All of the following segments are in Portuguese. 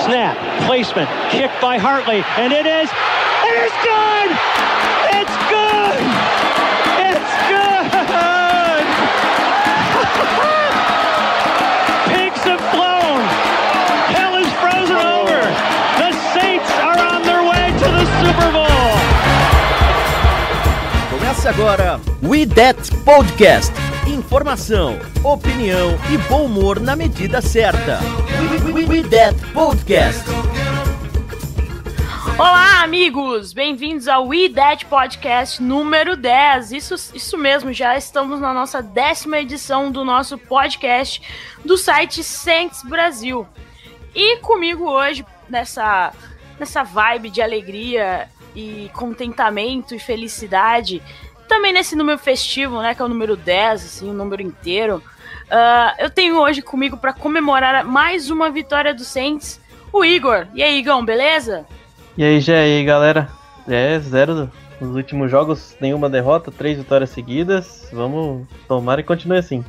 Snap, placement, kick by Hartley, and it is good! It's good! It's good! Pigs have flown! Hell is frozen over! The Saints are on their way to the Super Bowl! Começa agora We That Podcast. Informação, opinião e bom humor na medida certa. We That Podcast. Olá, amigos! Bem-vindos ao We That Podcast número 10. Isso mesmo, já estamos na nossa 10ª edição do nosso podcast do site Saints Brasil. E comigo hoje, nessa vibe de alegria e contentamento e felicidade, também nesse número festivo, né, que é o número 10, assim, o número inteiro, eu tenho hoje comigo para comemorar mais uma vitória do Saints, o Igor. E aí, Igão, beleza? E aí, galera? 0 nos últimos jogos, nenhuma derrota, 3 vitórias seguidas. Vamos tomar e continue assim.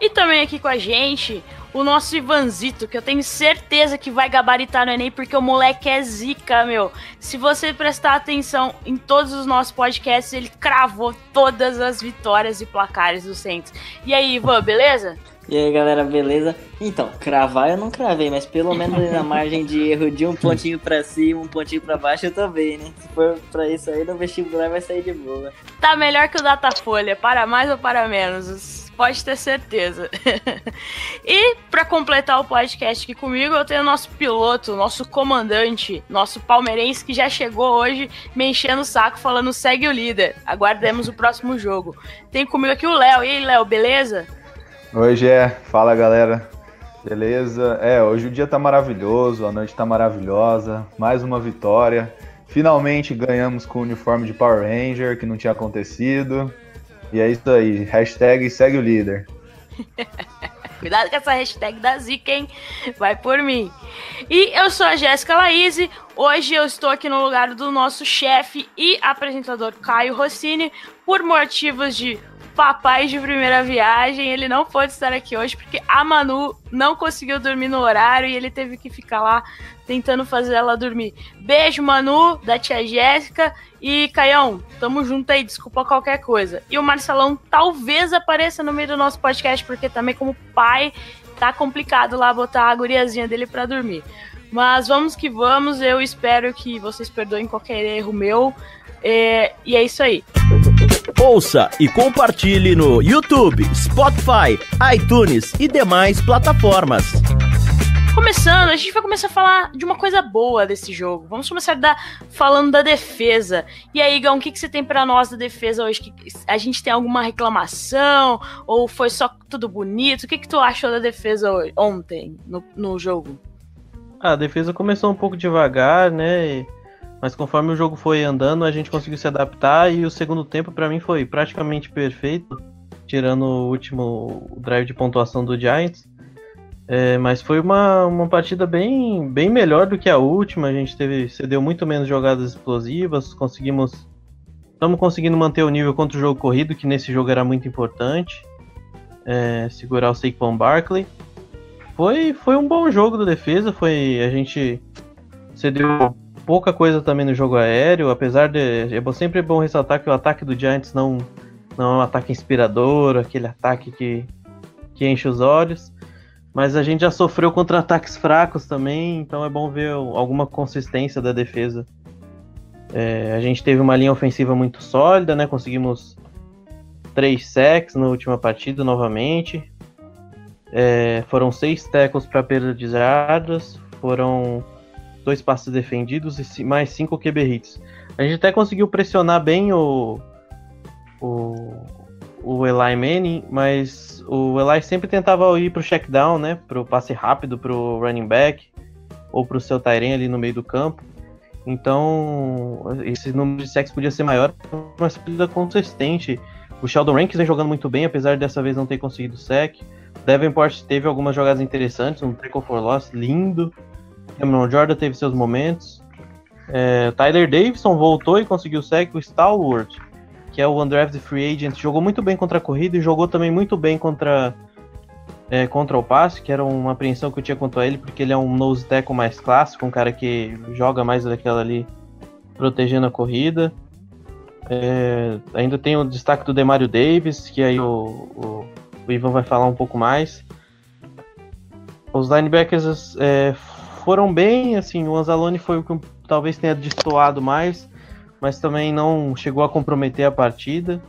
E também aqui com a gente, o nosso Ivanzito, que eu tenho certeza que vai gabaritar no Enem, porque o moleque é zica, meu. Se você prestar atenção em todos os nossos podcasts, ele cravou todas as vitórias e placares do Saints. E aí, Ivan, beleza? E aí, galera, beleza? Então, cravar eu não cravei, mas pelo menos na margem de erro de um pontinho pra cima, um pontinho pra baixo, eu tô bem, né? Se for pra isso aí, no vestibular vai sair de boa. Tá melhor que o Datafolha, para mais ou para menos, pode ter certeza. E pra completar o podcast aqui comigo, eu tenho o nosso piloto, nosso comandante, nosso palmeirense que já chegou hoje me enchendo o saco falando segue o líder, aguardemos o próximo jogo. Tem comigo aqui o Léo. E aí, Léo, beleza? Oi, Gé. Fala, galera. Beleza? Hoje o dia tá maravilhoso, a noite tá maravilhosa, mais uma vitória. Finalmente ganhamos com o uniforme de Power Ranger, que não tinha acontecido. E é isso aí, hashtag segue o líder. Cuidado com essa hashtag da zica, hein? Vai por mim. E eu sou a Jéssica Laíse. Hoje eu estou aqui no lugar do nosso chefe e apresentador Caio Rossini, por motivos de papai de primeira viagem. Ele não pôde estar aqui hoje porque a Manu não conseguiu dormir no horário e ele teve que ficar lá tentando fazer ela dormir. Beijo, Manu, da tia Jéssica. E, Caião, tamo junto aí, desculpa qualquer coisa. E o Marcelão talvez apareça no meio do nosso podcast, porque também como pai tá complicado lá botar a guriazinha dele pra dormir. Mas vamos que vamos, eu espero que vocês perdoem qualquer erro meu. E é isso aí. Ouça e compartilhe no YouTube, Spotify, iTunes e demais plataformas. Começando, a gente vai começar a falar de uma coisa boa desse jogo. Vamos começar falando da defesa. E aí, Igão, o que você tem pra nós da defesa hoje? A gente tem alguma reclamação? Ou foi só tudo bonito? O que tu achou da defesa ontem, no jogo? A defesa começou um pouco devagar, né? Mas conforme o jogo foi andando, a gente conseguiu se adaptar. E o segundo tempo, pra mim, foi praticamente perfeito, tirando o último drive de pontuação do Giants. Mas foi uma partida bem melhor do que a última. A gente cedeu muito menos jogadas explosivas. Estamos conseguindo manter o nível contra o jogo corrido, que nesse jogo era muito importante. Segurar o Saquon Barkley. Foi um bom jogo da defesa. A gente cedeu pouca coisa também no jogo aéreo. Apesar de... sempre é bom ressaltar que o ataque do Giants não é um ataque inspirador, aquele ataque que enche os olhos. Mas a gente já sofreu contra ataques fracos também, então é bom ver alguma consistência da defesa. A gente teve uma linha ofensiva muito sólida, né? Conseguimos 3 sacks na última partida novamente. Foram 6 tackles para perda de jardas, foram 2 passes defendidos e mais 5 QB hits. A gente até conseguiu pressionar bem o Eli Manning, mas o Eli sempre tentava ir pro check down, né, pro passe rápido pro running back ou pro seu tight end ali no meio do campo. Então, esse número de sacks podia ser maior, mas partida consistente. O Sheldon Rankins vem jogando muito bem, apesar de dessa vez não ter conseguido sack. Davenport teve algumas jogadas interessantes, um tackle for loss lindo. Cameron Jordan teve seus momentos. Tyler Davidson voltou e conseguiu o sack. O Stallworth, que é o undrafted free agent, jogou muito bem contra a corrida e jogou também muito bem contra o passe, que era uma apreensão que eu tinha quanto a ele, porque ele é um nose tackle mais clássico, um cara que joga mais daquela ali, protegendo a corrida. Ainda tem o destaque do Demario Davis, que aí o Ivan vai falar um pouco mais. Os linebackers foram bem, assim, o Anzalone foi o que talvez tenha destoado mais, mas também não chegou a comprometer a partida.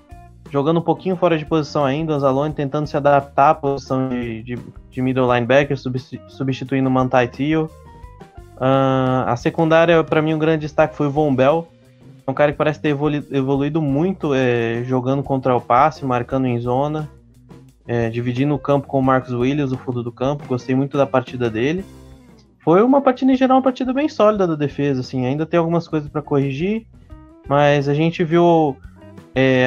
Jogando um pouquinho fora de posição ainda, o Anzalone tentando se adaptar à posição de middle linebacker, substituindo o Manti Te'o. A secundária, para mim, um grande destaque foi o Von Bell. É um cara que parece ter evoluído muito jogando contra o passe, marcando em zona, dividindo o campo com o Marcus Williams, o fundo do campo. Gostei muito da partida dele. Foi uma partida, em geral, uma partida bem sólida da defesa. Assim. Ainda tem algumas coisas para corrigir, mas a gente viu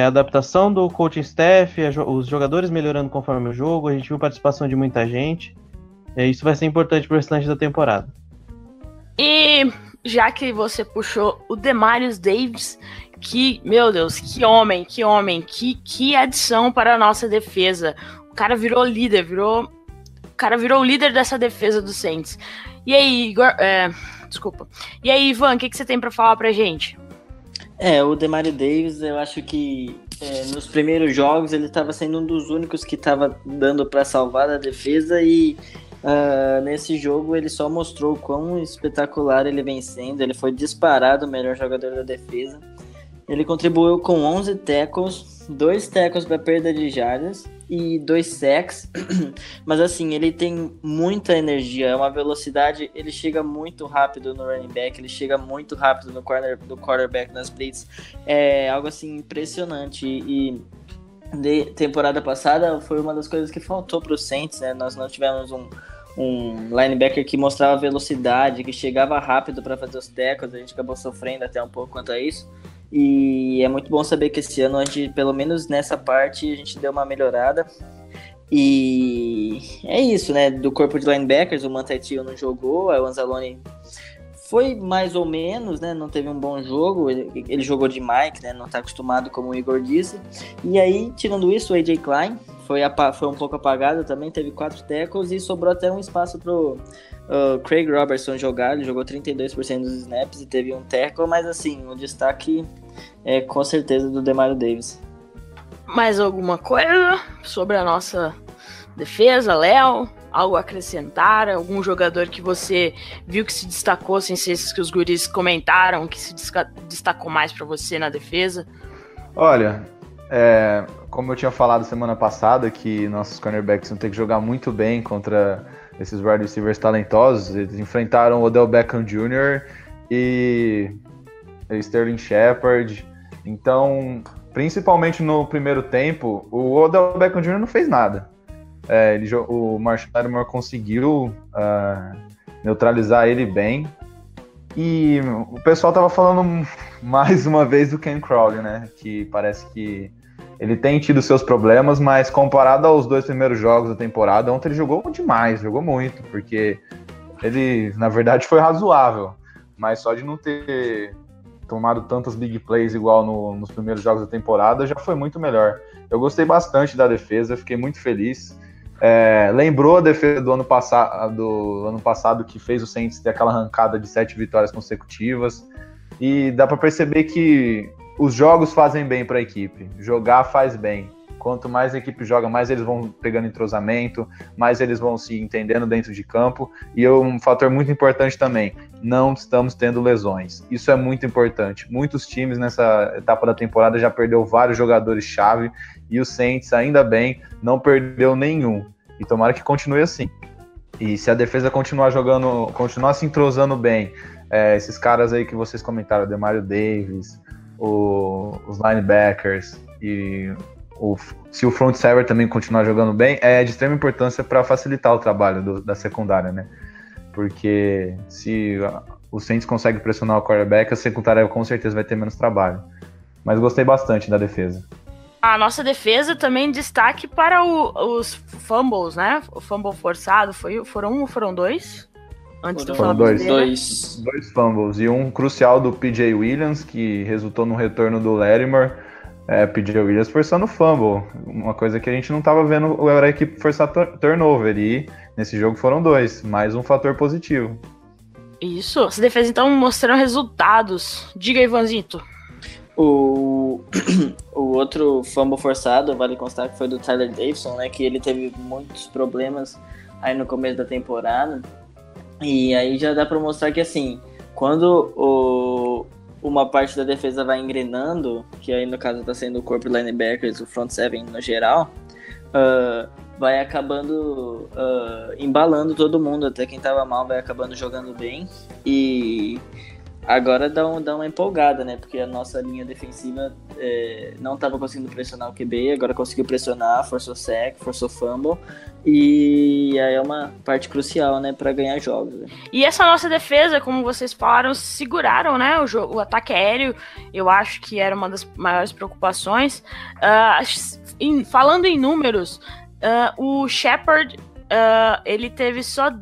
a adaptação do coaching staff, os jogadores melhorando conforme o jogo, a gente viu a participação de muita gente. Isso vai ser importante para o restante da temporada. E já que você puxou o Demarius Davis, que, meu Deus, que homem, que adição para a nossa defesa. O cara virou líder, o cara virou o líder dessa defesa do Saints. E aí, Igor, desculpa. E aí, Ivan, o que você tem para falar pra gente? O Demario Davis, eu acho que nos primeiros jogos ele estava sendo um dos únicos que estava dando para salvar a defesa e nesse jogo ele só mostrou quão espetacular ele vem sendo. Ele foi disparado o melhor jogador da defesa. Ele contribuiu com 11 tackles, 2 tackles para perda de jardas e 2 sacks. Mas assim, ele tem muita energia, é uma velocidade, ele chega muito rápido no running back, ele chega muito rápido no quarterback nas blitz. É algo assim impressionante. E de temporada passada foi uma das coisas que faltou para os Saints, né? Nós não tivemos um linebacker que mostrava velocidade, que chegava rápido para fazer os tackles. A gente acabou sofrendo até um pouco quanto a isso. E é muito bom saber que esse ano a gente, pelo menos nessa parte, a gente deu uma melhorada. E é isso, né? Do corpo de linebackers, o Manti Te'o não jogou, o Anzalone foi mais ou menos, né? Não teve um bom jogo, ele jogou de Mike, né? Não tá acostumado, como o Igor disse. E aí, tirando isso, o AJ Klein foi um pouco apagado também, teve 4 tackles e sobrou até um espaço pro Craig Robertson jogar. Ele jogou 32% dos snaps e teve um tackle, mas assim, o destaque é com certeza do Demario Davis. Mais alguma coisa sobre a nossa defesa, Léo? Algo a acrescentar? Algum jogador que você viu que se destacou, sem ser esses que os guris comentaram, que se destacou mais pra você na defesa? Olha, como eu tinha falado semana passada, que nossos cornerbacks vão ter que jogar muito bem contra esses wide receivers talentosos. Eles enfrentaram o Odell Beckham Jr. e Sterling Shepard. Então, principalmente no primeiro tempo, o Odell Beckham Jr. não fez nada. O Marshall Lattimore conseguiu neutralizar ele bem. E o pessoal tava falando mais uma vez do Ken Crawley, né? Que parece que ele tem tido seus problemas, mas comparado aos 2 primeiros jogos da temporada, ontem ele jogou demais, jogou muito, porque ele, na verdade, foi razoável. Mas só de não ter tomado tantas big plays igual nos primeiros jogos da temporada, já foi muito melhor. Eu gostei bastante da defesa, fiquei muito feliz. Lembrou a defesa do ano passado que fez o Saints ter aquela arrancada de 7 vitórias consecutivas, e dá para perceber que os jogos fazem bem para a equipe, jogar faz bem. Quanto mais a equipe joga, mais eles vão pegando entrosamento, mais eles vão se entendendo dentro de campo. E um fator muito importante também, não estamos tendo lesões. Isso é muito importante. Muitos times nessa etapa da temporada já perdeu vários jogadores-chave, e o Saints, ainda bem, não perdeu nenhum. E tomara que continue assim. E se a defesa continuar jogando, continuar se entrosando bem, esses caras aí que vocês comentaram, Demario Davis, os linebackers e se o front seven também continuar jogando bem, é de extrema importância para facilitar o trabalho da secundária, né? Porque se o Saints consegue pressionar o quarterback, a secundária com certeza vai ter menos trabalho. Mas gostei bastante da defesa. A nossa defesa também destaque para os fumbles, né? O fumble forçado, foram 2? Antes de eu Foram falar dois. besteira. Dois fumbles e um crucial do P.J. Williams, que resultou no retorno do Lattimore. P.J. Williams forçando fumble, uma coisa que a gente não estava vendo a equipe forçar turnover, e nesse jogo foram dois, mais um fator positivo. Isso, essa defesa então mostrando resultados. Diga aí, Ivanzito. O outro fumble forçado, vale constar que foi do Tyler Davidson, né? Que ele teve muitos problemas aí no começo da temporada. E aí já dá pra mostrar que, assim, quando uma parte da defesa vai engrenando, que aí no caso tá sendo o corpo de linebackers, o front seven no geral, vai acabando embalando todo mundo, até quem tava mal vai acabando jogando bem. E agora dá uma empolgada, né? Porque a nossa linha defensiva não estava conseguindo pressionar o QB, agora conseguiu pressionar, forçou sack, forçou fumble, e aí é uma parte crucial, né, para ganhar jogos. Né? E essa nossa defesa, como vocês falaram, seguraram, né, o ataque aéreo. Eu acho que era uma das maiores preocupações. Falando em números, o Shepard, ele teve só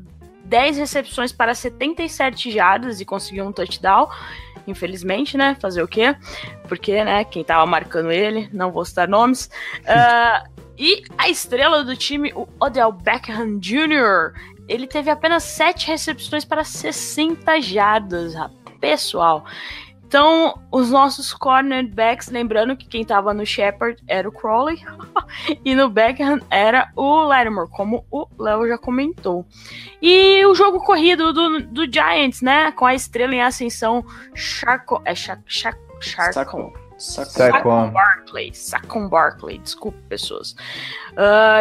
10 recepções para 77 jardas e conseguiu um touchdown. Infelizmente, né? Fazer o quê? Porque, né? Quem tava marcando ele, não vou citar nomes. E a estrela do time, o Odell Beckham Jr., ele teve apenas 7 recepções para 60 jardas, pessoal. Então, os nossos cornerbacks, lembrando que quem tava no Shepard era o Crowley e no Beckham era o Lattimore, como o Léo já comentou. E o jogo corrido do Giants, né, com a estrela em ascensão, Saquon Barkley, desculpe, pessoas.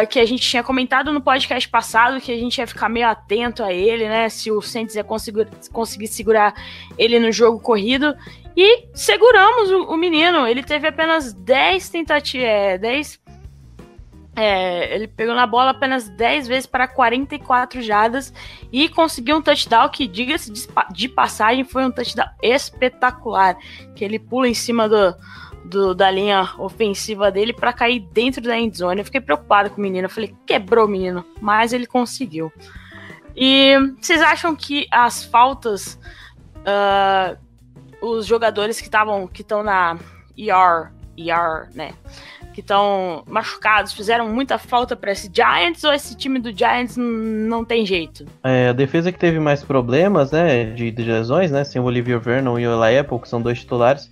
Que a gente tinha comentado no podcast passado que a gente ia ficar meio atento a ele, né? Se o Saints ia conseguir segurar ele no jogo corrido. E seguramos o menino. Ele teve apenas 10 tentativas. Ele pegou na bola apenas 10 vezes para 44 jardas e conseguiu um touchdown que, diga-se de passagem, foi um touchdown espetacular, que ele pula em cima da linha ofensiva dele para cair dentro da endzone. Eu fiquei preocupado com o menino, eu falei, quebrou o menino, mas ele conseguiu. E vocês acham que as faltas, os jogadores que estão na ER, né, que estão machucados, fizeram muita falta para esse Giants, ou esse time do Giants não tem jeito? A defesa que teve mais problemas, né, de lesões, né, sem o Olivier Vernon e o Eli Apple, que são dois titulares,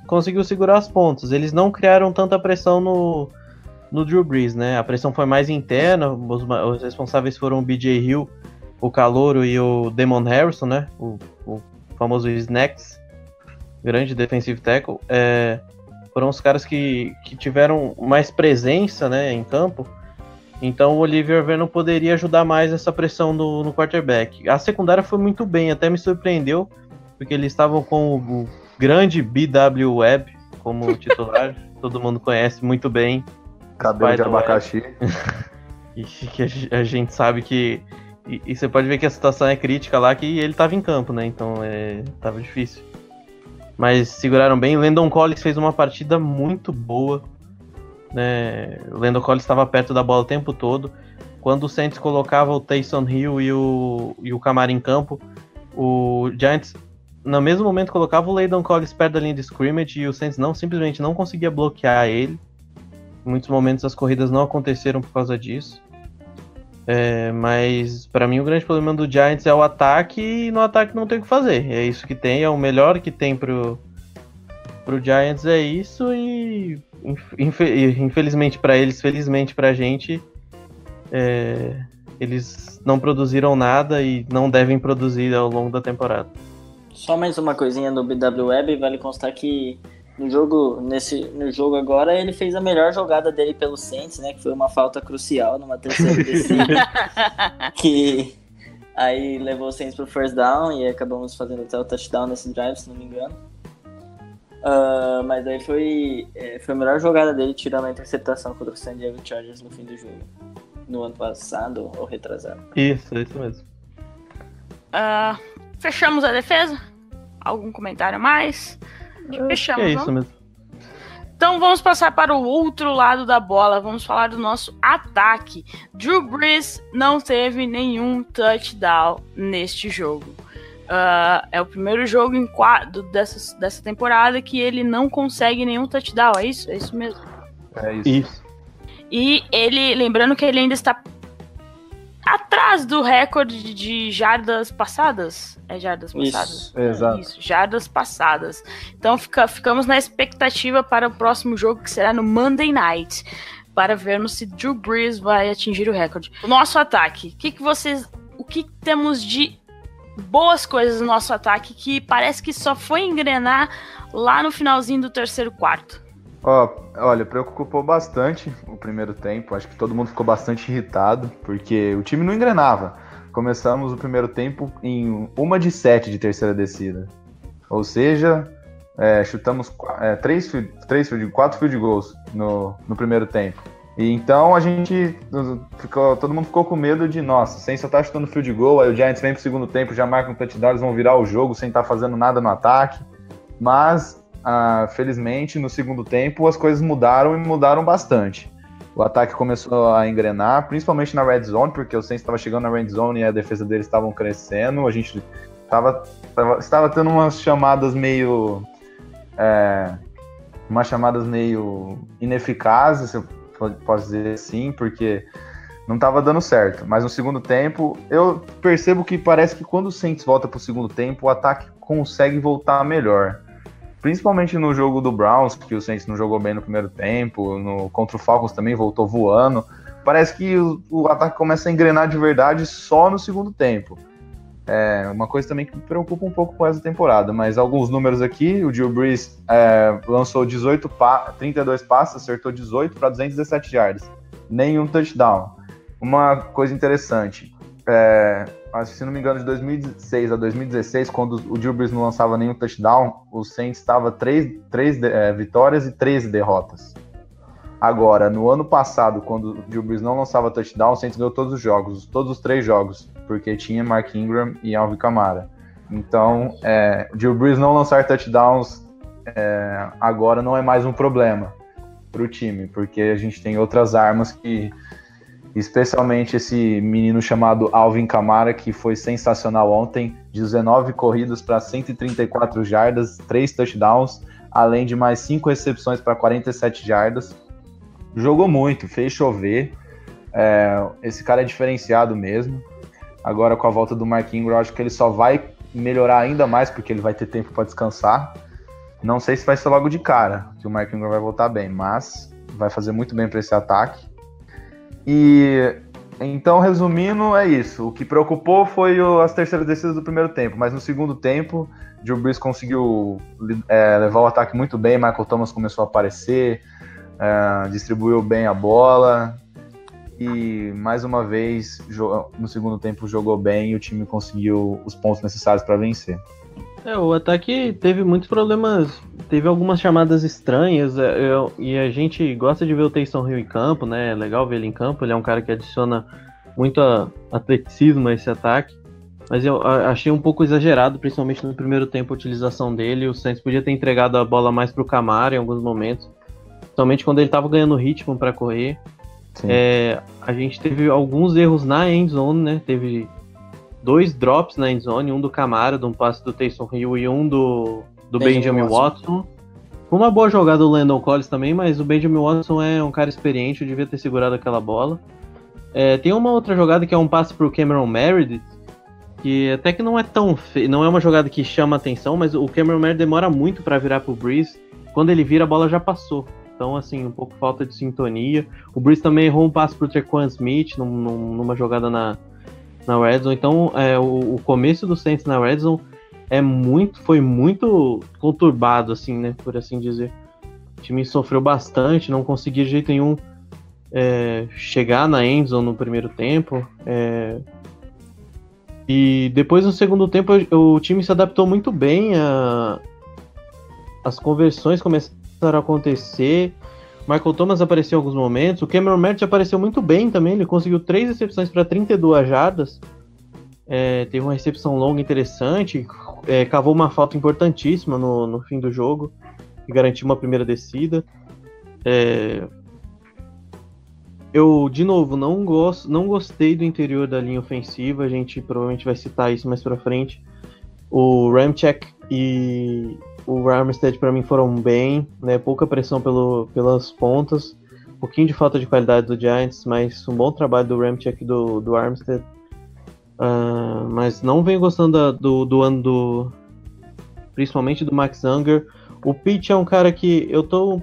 conseguiu segurar as pontas. Eles não criaram tanta pressão no Drew Brees, né, a pressão foi mais interna, os responsáveis foram o B.J. Hill, o Calouro e o Damon Harrison, né, o famoso Snacks, grande defensive tackle. Foram os caras que tiveram mais presença, né, em campo. Então o Olivier Vernon poderia ajudar mais essa pressão no quarterback. A secundária foi muito bem, até me surpreendeu, porque eles estavam com o grande B.W. Webb como titular. Todo mundo conhece muito bem. Cabelo de abacaxi. E que a gente sabe que... E você pode ver que a situação é crítica lá, que ele estava em campo, né? Então estava difícil. Mas seguraram bem. O Landon Collins fez uma partida muito boa, né? O Landon Collins estava perto da bola o tempo todo. Quando o Saints colocava o Taysom Hill e o Kamara em campo, o Giants, no mesmo momento, colocava o Landon Collins perto da linha de scrimmage e o Saints simplesmente não conseguia bloquear ele. Em muitos momentos as corridas não aconteceram por causa disso. Mas para mim o grande problema do Giants é o ataque, e no ataque não tem o que fazer. É isso que tem, é o melhor que tem pro Giants, é isso. E infelizmente para eles, felizmente pra gente, eles não produziram nada e não devem produzir ao longo da temporada. Só mais uma coisinha no BW Webb, vale constar que no jogo agora ele fez a melhor jogada dele pelo Saints, né? Que foi uma falta crucial numa terceira descida que aí levou o Saints pro first down e acabamos fazendo até o touchdown nesse drive, se não me engano. Mas aí foi a melhor jogada dele, tirando a interceptação contra o San Diego Chargers no fim do jogo. No ano passado ou retrasado. Isso mesmo. Fechamos a defesa? Algum comentário a mais? Fechamos, é isso mesmo. Então vamos passar para o outro lado da bola. Vamos falar do nosso ataque. Drew Brees não teve nenhum touchdown neste jogo. É o primeiro jogo dessa temporada que ele não consegue nenhum touchdown. É isso? É isso mesmo? É isso. E ele, lembrando que ele ainda está atrás do recorde de jardas passadas. É jardas passadas? Isso, exato. Isso, jardas passadas. Então ficamos na expectativa para o próximo jogo, que será no Monday Night, para vermos se Drew Brees vai atingir o recorde. O nosso ataque, o que temos de boas coisas no nosso ataque que parece que só foi engrenar lá no finalzinho do terceiro quarto? Olha, preocupou bastante o primeiro tempo. Acho que todo mundo ficou bastante irritado, porque o time não engrenava. Começamos o primeiro tempo em 1 de 7 de terceira descida. Ou seja, chutamos 4 field goals no primeiro tempo. E então todo mundo ficou com medo de, nossa, sem só estar chutando field goal, aí o Giants vem pro segundo tempo, já marca um touchdown, eles vão virar o jogo sem estar fazendo nada no ataque. Mas felizmente, no segundo tempo, as coisas mudaram e mudaram bastante. O ataque começou a engrenar, principalmente na red zone, porque o Saints estava chegando na red zone e a defesa deles estavam crescendo. A gente estava tendo umas chamadas meio ineficazes, se eu posso dizer assim, porque não estava dando certo. Mas no segundo tempo, eu percebo que parece que quando o Saints volta para o segundo tempo, o ataque consegue voltar melhor. Principalmente no jogo do Browns, que o Saints não jogou bem no primeiro tempo, contra o Falcons também voltou voando. Parece que o ataque começa a engrenar de verdade só no segundo tempo. É uma coisa também que me preocupa um pouco com essa temporada, mas alguns números aqui: o Drew Brees lançou 32 passes, acertou 18 para 217 jardas, nenhum touchdown. Uma coisa interessante, se não me engano, de 2006 a 2016, quando o Drew Brees não lançava nenhum touchdown, o Saints estava 3 vitórias e 13 derrotas. Agora, no ano passado, quando o Drew Brees não lançava touchdown, o Saints ganhou todos os 3 jogos, porque tinha Mark Ingram e Alvin Kamara. Então, o Drew Brees não lançar touchdowns agora não é mais um problema para o time, porque a gente tem outras armas que... Especialmente esse menino chamado Alvin Kamara, que foi sensacional ontem, 19 corridas para 134 jardas, 3 touchdowns, além de mais 5 recepções para 47 jardas. Jogou muito, fez chover. Esse cara é diferenciado mesmo. Agora, com a volta do Mark Ingram, eu acho que ele só vai melhorar ainda mais, porque ele vai ter tempo para descansar. Não sei se vai ser logo de cara que o Mark Ingram vai voltar bem, mas vai fazer muito bem para esse ataque. E então, resumindo, é isso. O que preocupou foi as terceiras descidas do primeiro tempo, mas no segundo tempo, Drew Brees conseguiu levar o ataque muito bem. Michael Thomas começou a aparecer, distribuiu bem a bola e, mais uma vez, no segundo tempo jogou bem e o time conseguiu os pontos necessários para vencer. O ataque teve muitos problemas, teve algumas chamadas estranhas, e a gente gosta de ver o Taysom Hill em campo, né? É legal ver ele em campo, ele é um cara que adiciona muito atleticismo a esse ataque, mas eu achei um pouco exagerado, principalmente no primeiro tempo, a utilização dele. O Saints podia ter entregado a bola mais pro Kamara em alguns momentos, principalmente quando ele estava ganhando ritmo para correr. A gente teve alguns erros na endzone, né? Teve 2 drops na endzone, um do Kamara, de um passe do Taysom Hill, e um do Benjamin Watson. Uma boa jogada do Landon Collins também, mas o Benjamin Watson é um cara experiente, eu devia ter segurado aquela bola. Tem uma outra jogada que é um passe pro Cameron Meredith, que até que não é tão não é uma jogada que chama atenção, mas o Cameron Meredith demora muito para virar pro Brees. Quando ele vira, a bola já passou. Então, assim, um pouco falta de sintonia. O Brees também errou um passe pro Tre'Quan Smith numa jogada na Red Zone. Então, o começo do Saints na Red Zone foi muito conturbado, assim, né, por assim dizer. O time sofreu bastante, não conseguia de jeito nenhum chegar na endzone no primeiro tempo. E depois, no segundo tempo, o time se adaptou muito bem. As conversões começaram a acontecer. Michael Thomas apareceu em alguns momentos. O Cameron Meredith apareceu muito bem também. Ele conseguiu 3 recepções para 32 jardas. Teve uma recepção longa interessante. Cavou uma falta importantíssima no fim do jogo, que garantiu uma primeira descida. Eu, de novo, não gostei do interior da linha ofensiva. A gente provavelmente vai citar isso mais pra frente. O Ramczyk e o Armstead pra mim foram bem, né? Pouca pressão pelas pontas, um pouquinho de falta de qualidade do Giants, mas um bom trabalho do Ramczyk e do Armstead. Mas não venho gostando do ano principalmente do Max Unger. O Pitt é um cara que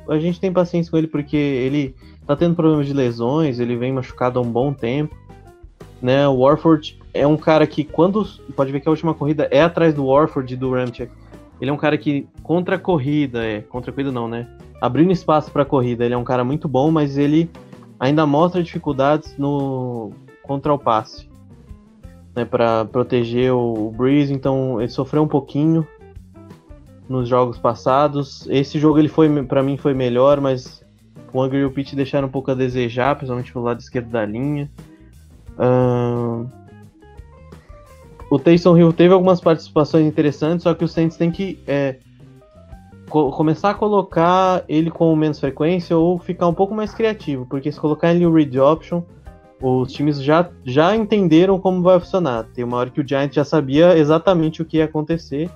a gente tem paciência com ele porque ele tá tendo problemas de lesões, ele vem machucado há um bom tempo, né? O Warford é um cara que pode ver que a última corrida é atrás do Warford e do Ramczyk. Ele é um cara que contra a corrida não, né? Abrindo espaço para a corrida, ele é um cara muito bom, mas ele ainda mostra dificuldades contra o passe, né? Para proteger o Breeze, então ele sofreu um pouquinho nos jogos passados. Esse jogo para mim foi melhor, mas o Unger e o Pitt deixaram um pouco a desejar, principalmente pelo lado esquerdo da linha. O Taysom Hill teve algumas participações interessantes, só que o Saints tem que começar a colocar ele com menos frequência ou ficar um pouco mais criativo, porque se colocar ele no read option, os times já entenderam como vai funcionar. Tem uma hora que o Giants já sabia exatamente o que ia acontecer.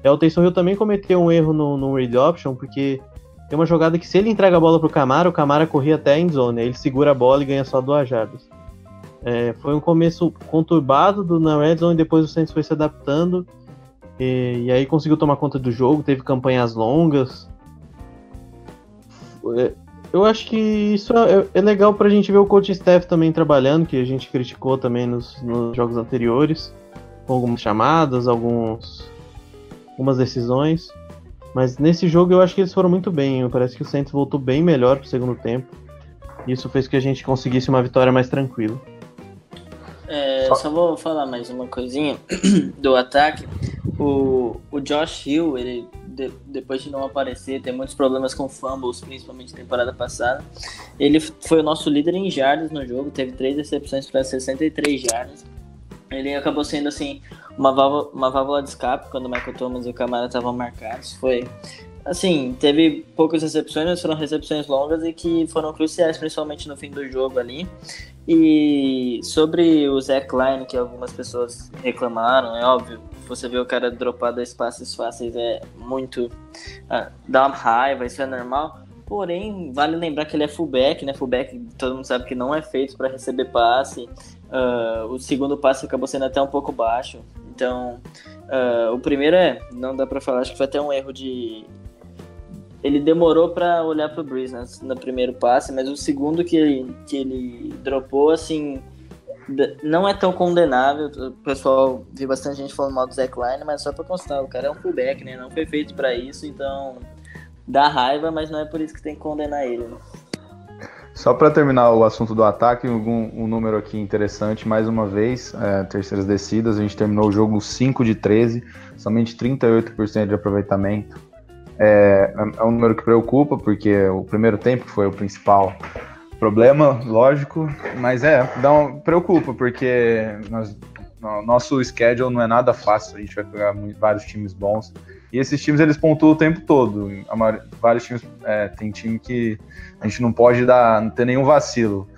O Taysom Hill também cometeu um erro no read option, porque tem uma jogada que se ele entrega a bola pro Kamara, o Kamara corria até a endzone, aí ele segura a bola e ganha só 2 jardas. Foi um começo conturbado na red zone, depois o Saints foi se adaptando e aí conseguiu tomar conta do jogo, teve campanhas longas. Eu acho que isso é legal pra gente ver o coaching staff também trabalhando, que a gente criticou também nos jogos anteriores, com algumas chamadas, algumas decisões. Mas nesse jogo eu acho que eles foram muito bem. Parece que o Saints voltou bem melhor pro segundo tempo. Isso fez que a gente conseguisse uma vitória mais tranquila. Só vou falar mais uma coisinha do ataque. O Josh Hill, ele depois de não aparecer, tem muitos problemas com fumbles, principalmente na temporada passada. Ele foi o nosso líder em jardas no jogo, teve 3 recepções para 63 jardas. Ele acabou sendo assim uma válvula de escape quando o Michael Thomas e o Kamara estavam marcados. Foi assim, teve poucas recepções, mas foram recepções longas e que foram cruciais, principalmente no fim do jogo ali. E sobre o Zach Line, que algumas pessoas reclamaram, é óbvio, você vê o cara dropar 2 passes fáceis, é muito... dá uma raiva, isso é normal. Porém, vale lembrar que ele é fullback, né? Fullback, todo mundo sabe que não é feito para receber passe. O segundo passe acabou sendo até um pouco baixo. Então, o primeiro não dá para falar, acho que foi até um erro de... Ele demorou para olhar pro Breeze, né, no primeiro passe, mas o segundo que ele dropou, assim, não é tão condenável. O pessoal viu bastante gente falando mal do Zach Line, mas só para constar, o cara é um fullback, né? Não foi feito para isso, então dá raiva, mas não é por isso que tem que condenar ele, né? Só para terminar o assunto do ataque, um número aqui interessante, mais uma vez, terceiras descidas, a gente terminou o jogo 5 de 13, somente 38% de aproveitamento. É um número que preocupa, porque o primeiro tempo foi o principal problema, lógico, mas preocupa, porque nosso schedule não é nada fácil, a gente vai pegar vários times bons, e esses times eles pontuam o tempo todo. Vários times, tem time que a gente não pode não ter nenhum vacilo.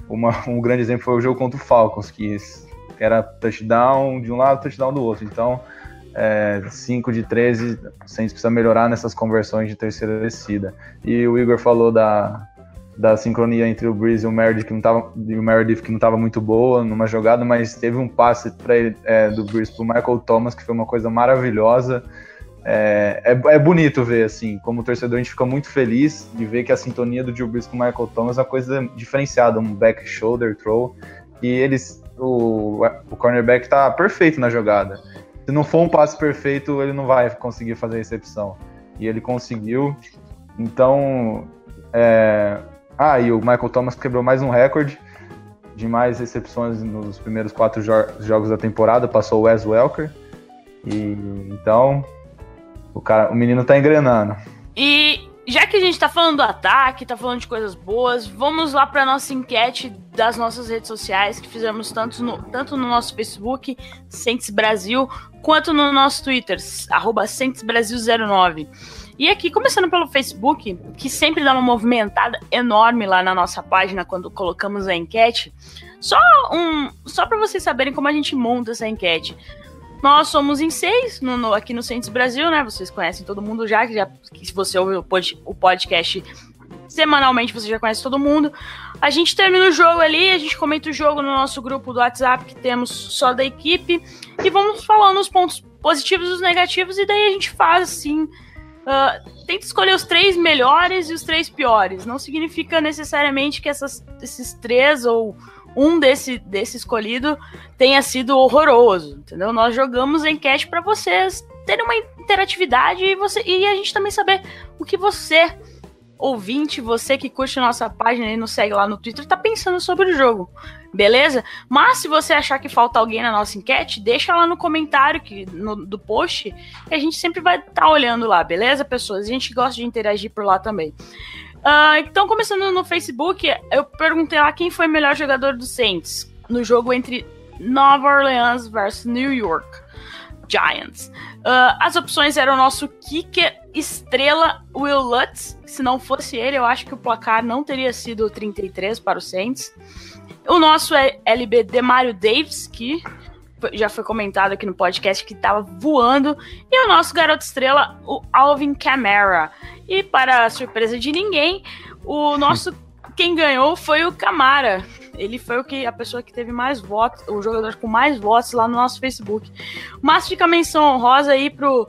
Um grande exemplo foi o jogo contra o Falcons, que era touchdown de um lado, touchdown do outro. Então, 5 de 13, a gente precisa melhorar nessas conversões de terceira descida. E o Igor falou da sincronia entre o Breeze e o Meredith, que não estava muito boa numa jogada, mas teve um passe para ele, do Breeze para o Michael Thomas, que foi uma coisa maravilhosa. É bonito ver, assim, como torcedor a gente fica muito feliz de ver que a sintonia do Drew Brees com o Michael Thomas é uma coisa diferenciada, um back shoulder throw, e o cornerback tá perfeito na jogada. Se não for um passe perfeito, ele não vai conseguir fazer a recepção, e ele conseguiu. Então, e o Michael Thomas quebrou mais um recorde de mais recepções nos primeiros 4 jogos da temporada, passou o Wes Welker, e então... O menino tá engrenando. E já que a gente tá falando do ataque, tá falando de coisas boas, vamos lá pra nossa enquete das nossas redes sociais, que fizemos tanto no nosso Facebook, Saints Brasil, quanto no nosso Twitter, @SaintsBrasil09. E aqui, começando pelo Facebook, que sempre dá uma movimentada enorme lá na nossa página quando colocamos a enquete, só para vocês saberem como a gente monta essa enquete. Nós somos em 6 aqui no Saints Brasil, né? Vocês conhecem todo mundo que se você ouve o podcast semanalmente, você já conhece todo mundo. A gente termina o jogo ali, a gente comenta o jogo no nosso grupo do WhatsApp, que temos só da equipe, e vamos falando os pontos positivos e os negativos, e daí a gente faz assim... tenta escolher os 3 melhores e os 3 piores. Não significa necessariamente que esses 3 ou um desse escolhido tenha sido horroroso, entendeu? Nós jogamos a enquete para vocês terem uma interatividade e a gente também saber o que você, ouvinte, você que curte a nossa página e nos segue lá no Twitter, tá pensando sobre o jogo, beleza? Mas se você achar que falta alguém na nossa enquete, deixa lá no comentário do post, que a gente sempre vai estar olhando lá, beleza, pessoas? A gente gosta de interagir por lá também. Então, começando no Facebook, eu perguntei lá quem foi o melhor jogador do Saints no jogo entre Nova Orleans versus New York Giants. As opções eram o nosso kicker estrela Will Lutz. Se não fosse ele, eu acho que o placar não teria sido 33 para o Saints. O nosso LB Demario Davis, que já foi comentado aqui no podcast, que estava voando. E o nosso garoto estrela, o Alvin Kamara. E para a surpresa de ninguém, quem ganhou foi o Kamara. Ele foi a pessoa que teve mais votos, o jogador com mais votos lá no nosso Facebook. Mas fica a menção honrosa aí pro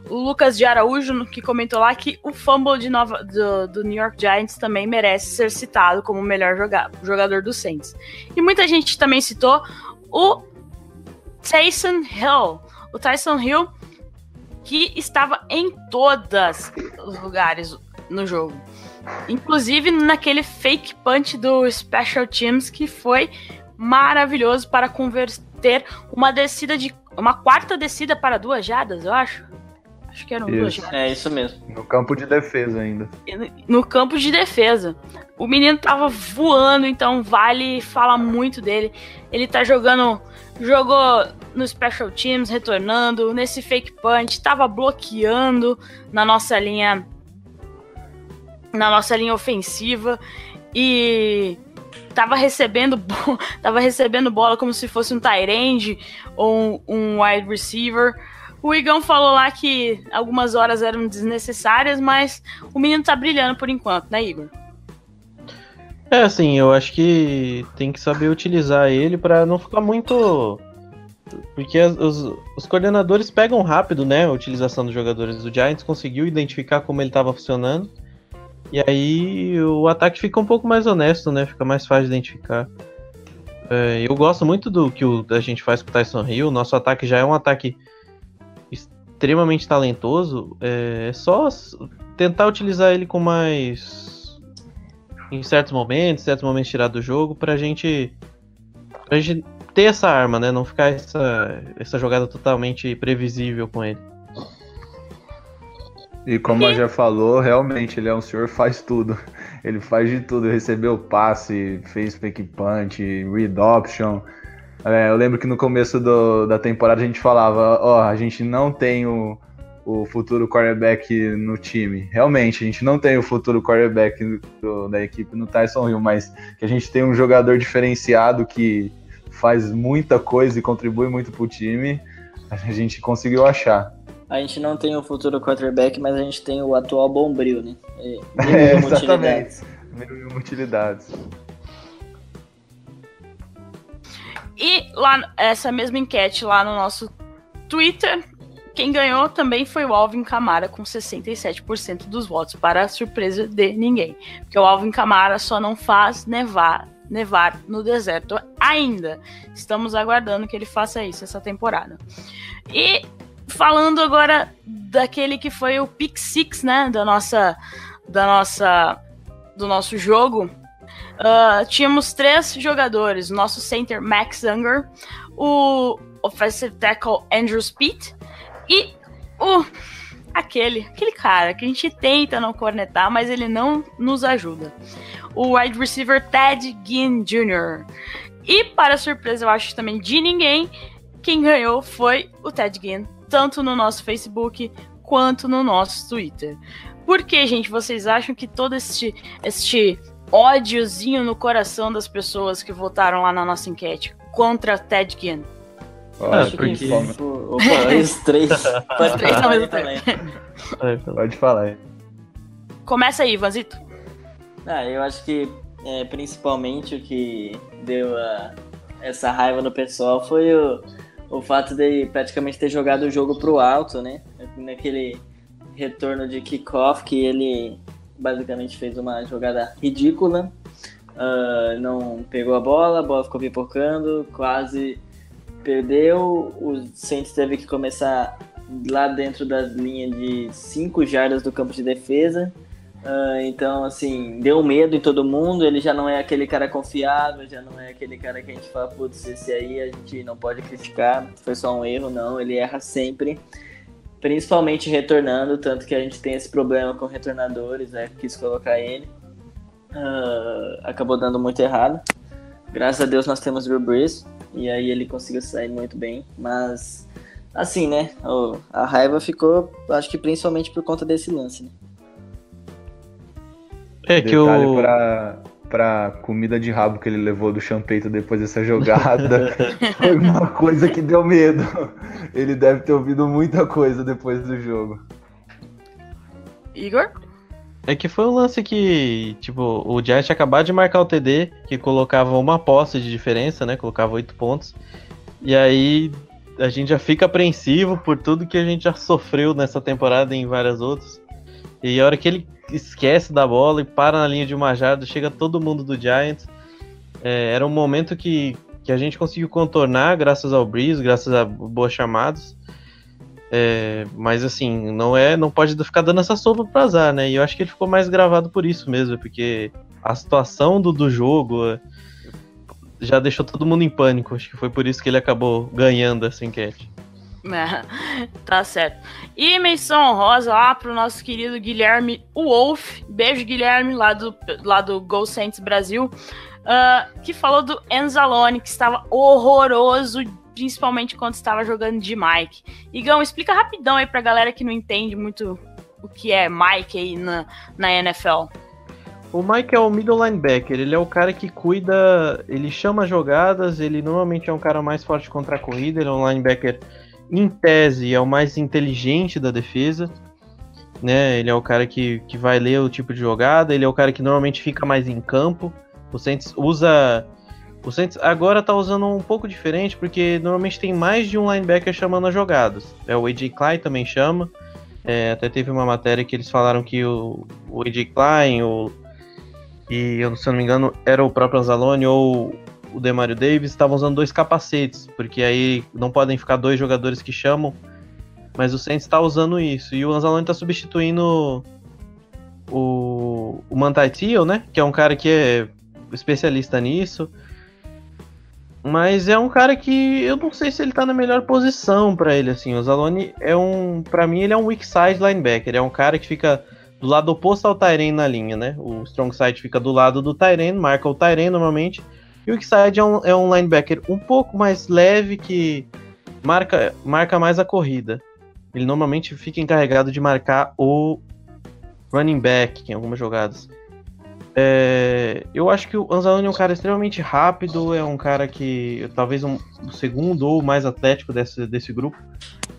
Lucas de Araújo, que comentou lá que o fumble do New York Giants também merece ser citado como o melhor jogador do Saints. E muita gente também citou o Taysom Hill. O Taysom Hill, que estava em todos os lugares no jogo. Inclusive naquele fake punch do Special Teams, que foi maravilhoso para converter uma quarta descida para 2 jardas, eu acho. Acho que eram 2 jardas. É isso mesmo. No campo de defesa ainda. No campo de defesa. O menino tava voando, então vale falar muito dele. Ele tá jogou no Special Teams, retornando, nesse fake punch, tava bloqueando na nossa linha ofensiva e tava recebendo bola como se fosse um tight end ou um wide receiver. O Igão falou lá que algumas horas eram desnecessárias, mas o menino tá brilhando por enquanto, né, Igor? Assim, eu acho que tem que saber utilizar ele para não ficar muito... Porque os coordenadores pegam rápido, né, a utilização dos jogadores. O Giants conseguiu identificar como ele estava funcionando. E aí o ataque fica um pouco mais honesto, né? Fica mais fácil de identificar. Eu gosto muito do que a gente faz com o Taysom Hill. Nosso ataque já é um ataque extremamente talentoso. É só tentar utilizar ele com mais... em certos momentos tirar do jogo, pra gente ter essa arma, né? Não ficar essa jogada totalmente previsível com ele. E como a já falou, realmente ele é um senhor faz tudo. Ele faz de tudo, recebeu passe, fez fake punch, read option. Eu lembro que no começo da temporada a gente falava, a gente não tem o futuro quarterback no time. Realmente, a gente não tem o futuro quarterback da equipe no Taysom Hill, mas que a gente tem um jogador diferenciado que faz muita coisa e contribui muito pro time, a gente conseguiu achar. A gente não tem o futuro quarterback, mas a gente tem o atual Bombril, né? Exatamente. Mil utilidades. E lá, essa mesma enquete lá no nosso Twitter, quem ganhou também foi o Alvin Kamara, com 67% dos votos, para a surpresa de ninguém. Porque o Alvin Kamara só não faz nevar no deserto ainda. Estamos aguardando que ele faça isso essa temporada. E falando agora daquele que foi o pick six, né, do nosso jogo, tínhamos 3 jogadores: o nosso center Max Unger, o offensive tackle Andrew Speed e aquele cara que a gente tenta não cornetar, mas ele não nos ajuda. O wide receiver Ted Ginn Jr. E, para surpresa, eu acho também de ninguém, quem ganhou foi o Ted Ginn, tanto no nosso Facebook quanto no nosso Twitter. Por que, gente, vocês acham que todo este ódiozinho no coração das pessoas que votaram lá na nossa enquete contra Ted Ginn? Acho porque... que os três. Os três ao mesmo tempo. Pode falar aí. Começa aí, Ivanzito. Eu acho que principalmente o que deu essa raiva no pessoal foi o fato de praticamente ter jogado o jogo pro alto, né? Naquele retorno de kickoff que ele basicamente fez uma jogada ridícula. Não pegou a bola ficou pipocando, quase perdeu. O Saints teve que começar lá dentro da linha de 5 jardas do campo de defesa. Então, assim, deu medo em todo mundo. Ele já não é aquele cara confiável, já não é aquele cara que a gente fala, putz, esse aí a gente não pode criticar, foi só um erro, não. Ele erra sempre, principalmente retornando, tanto que a gente tem esse problema com retornadores, quis colocar ele. Acabou dando muito errado. Graças a Deus nós temos o Drew Brees, e aí ele conseguiu sair muito bem, mas assim, né, a raiva ficou, acho que principalmente por conta desse lance, né? Detalhe pra comida de rabo que ele levou do Champeito depois dessa jogada, foi uma coisa que deu medo. Ele deve ter ouvido muita coisa depois do jogo. Igor? É que foi um lance que, tipo, o Giants tinha acabado de marcar o TD, que colocava uma posse de diferença, né? Colocava 8 pontos. E aí a gente já fica apreensivo por tudo que a gente já sofreu nessa temporada e em várias outras. E a hora que ele esquece da bola e para na linha de uma jarda, chega todo mundo do Giants. Era um momento que a gente conseguiu contornar graças ao Brees, graças a boas chamadas. Mas assim, não pode ficar dando essa sopa pro azar, né? E eu acho que ele ficou mais gravado por isso mesmo, porque a situação do jogo já deixou todo mundo em pânico. Acho que foi por isso que ele acabou ganhando essa enquete. Tá certo. E menção honrosa lá pro nosso querido Guilherme Wolf. Beijo, Guilherme, lá do Go Saints Brasil, que falou do Anzalone, que estava horroroso, principalmente quando estava jogando de Mike. Igão, explica rapidão aí pra galera que não entende muito o que é Mike aí na NFL. O Mike é o middle linebacker, ele é o cara que cuida, ele chama jogadas, ele normalmente é um cara mais forte contra a corrida, ele é um linebacker, em tese, é o mais inteligente da defesa, né? Ele é o cara que vai ler o tipo de jogada, ele é o cara que normalmente fica mais em campo. O Saints agora tá usando um pouco diferente, porque normalmente tem mais de um linebacker chamando as jogadas. O AJ Klein também chama. Até teve uma matéria que eles falaram que o AJ Klein, e eu, se eu não me engano, era o próprio Anzalone ou o Demario Davis, estavam usando 2 capacetes, porque aí não podem ficar 2 jogadores que chamam, mas o Saints está usando isso, e o Anzalone está substituindo o Manti Te'o, né, que é um cara que é especialista nisso, mas é um cara que eu não sei se ele tá na melhor posição para ele, assim. O Anzalone para mim ele é um weak side linebacker, é um cara que fica do lado oposto ao tight end na linha, né, o strong side fica do lado do tight end, marca o tight end normalmente. E o weak side é um linebacker um pouco mais leve, que marca mais a corrida. Ele normalmente fica encarregado de marcar o running back em algumas jogadas. Eu acho que o Anzalone é um cara extremamente rápido, é um cara que talvez o segundo ou mais atlético desse grupo,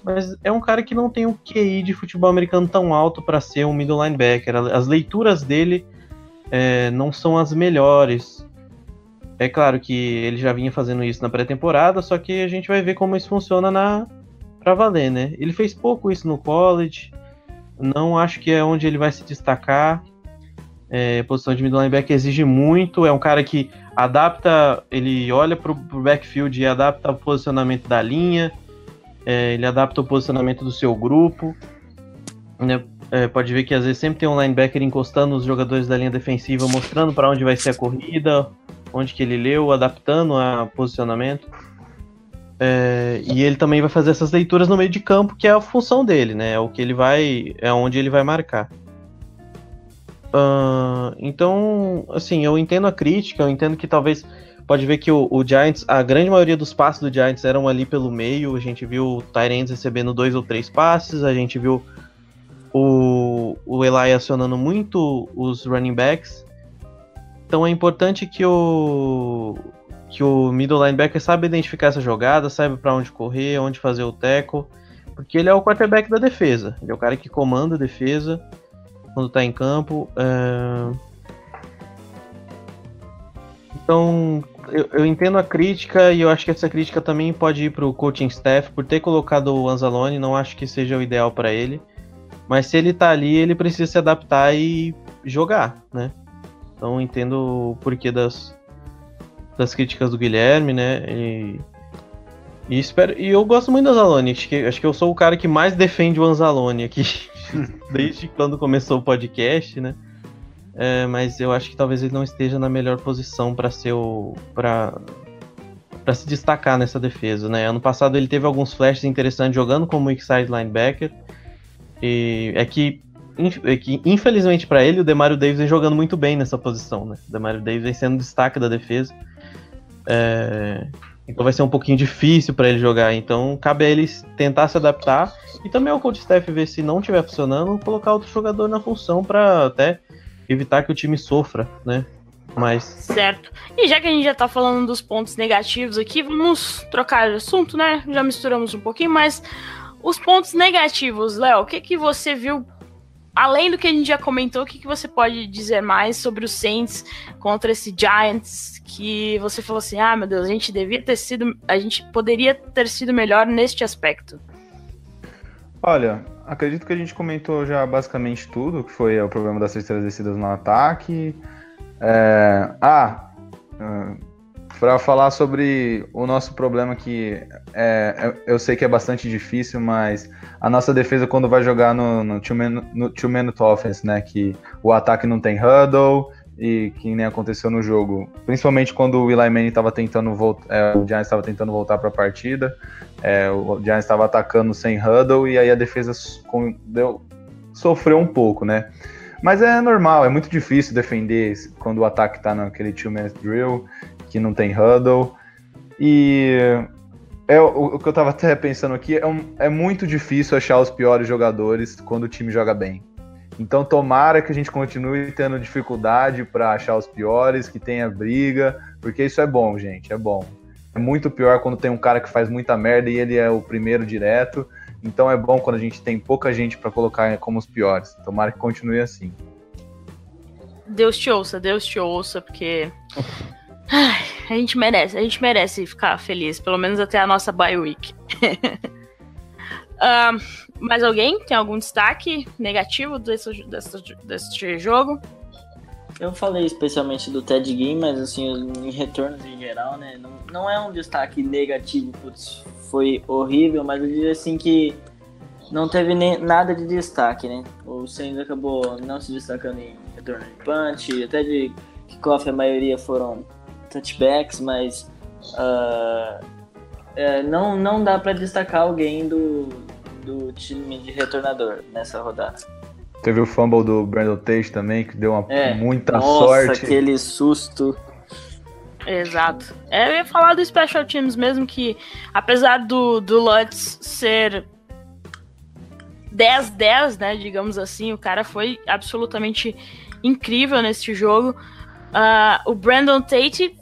mas é um cara que não tem um QI de futebol americano tão alto para ser um middle linebacker. As leituras dele não são as melhores. É claro que ele já vinha fazendo isso na pré-temporada, só que a gente vai ver como isso funciona pra valer, né? Ele fez pouco isso no college, não acho que é onde ele vai se destacar. A posição de middle linebacker exige muito, é um cara que adapta, ele olha pro backfield e adapta o posicionamento da linha, ele adapta o posicionamento do seu grupo, né? Pode ver que às vezes sempre tem um linebacker encostando os jogadores da linha defensiva, mostrando para onde vai ser a corrida, onde que ele leu, adaptando o posicionamento. E ele também vai fazer essas leituras no meio de campo, que é a função dele, né? É onde ele vai marcar. Então, assim, eu entendo a crítica, eu entendo que talvez pode ver que o Giants, a grande maioria dos passes do Giants eram ali pelo meio. A gente viu o tight ends recebendo 2 ou 3 passes, a gente viu o Eli acionando muito os running backs. Então é importante que o middle linebacker saiba identificar essa jogada, saiba para onde correr, onde fazer o tackle, porque ele é o quarterback da defesa, ele é o cara que comanda a defesa quando está em campo. Então eu entendo a crítica, e eu acho que essa crítica também pode ir para o coaching staff por ter colocado o Anzalone. Não acho que seja o ideal para ele, mas se ele tá ali, ele precisa se adaptar e jogar, né? Então entendo o porquê das críticas do Guilherme, né? E eu gosto muito do Anzalone. Acho que eu sou o cara que mais defende o Anzalone aqui desde quando começou o podcast, né? Mas eu acho que talvez ele não esteja na melhor posição para se destacar nessa defesa, né? Ano passado ele teve alguns flashes interessantes jogando como weak side linebacker. E é que infelizmente para ele, o Demario Davis vem jogando muito bem nessa posição, né? O Demario Davis vem sendo destaque da defesa. Então vai ser um pouquinho difícil para ele jogar. Então cabe a ele tentar se adaptar. E também ao coach staff ver, se não estiver funcionando, colocar outro jogador na função para até evitar que o time sofra, né? Certo. E já que a gente já tá falando dos pontos negativos aqui, vamos trocar de assunto, né? Já misturamos um pouquinho, mas os pontos negativos, Léo, o que você viu, além do que a gente já comentou, o que você pode dizer mais sobre os Saints contra esse Giants, que você falou assim, meu Deus, a gente poderia ter sido melhor neste aspecto? Olha, acredito que a gente comentou já basicamente tudo, que foi o problema das terceiras descidas no ataque. Para falar sobre o nosso problema, que eu sei que é bastante difícil, mas a nossa defesa, quando vai jogar no two-minute offense, né, que o ataque não tem huddle, e que nem aconteceu no jogo, principalmente quando o Eli Manning estava tentando voltar, o Giants estava tentando voltar para a partida, o Giants estava atacando sem huddle, e aí a defesa sofreu um pouco, né? Mas é normal, é muito difícil defender quando o ataque está naquele two-minute drill, que não tem huddle. E o que eu estava até pensando aqui, é muito difícil achar os piores jogadores quando o time joga bem. Então tomara que a gente continue tendo dificuldade para achar os piores, que tenha briga, porque isso é bom, gente, é bom. É muito pior quando tem um cara que faz muita merda e ele é o primeiro direto. Então é bom quando a gente tem pouca gente para colocar como os piores. Tomara que continue assim. Deus te ouça, porque a gente merece ficar feliz, pelo menos até a nossa bye week. Mais alguém? Tem algum destaque negativo desse jogo? Eu falei especialmente do Ted Ginn, mas assim, em retornos em geral, né? Não é um destaque negativo, putz, foi horrível, mas eu diria assim que não teve nada de destaque, né? O Saints acabou não se destacando em retorno de punch, até de kickoff a maioria foram touchbacks, mas não dá pra destacar alguém do time de retornador nessa rodada. Teve o fumble do Brandon Tate também, que deu muita sorte. Nossa, aquele susto. Exato. Eu ia falar do Special Teams mesmo, que apesar do Lutz ser 10-10, né, digamos assim, o cara foi absolutamente incrível nesse jogo. O Brandon Tate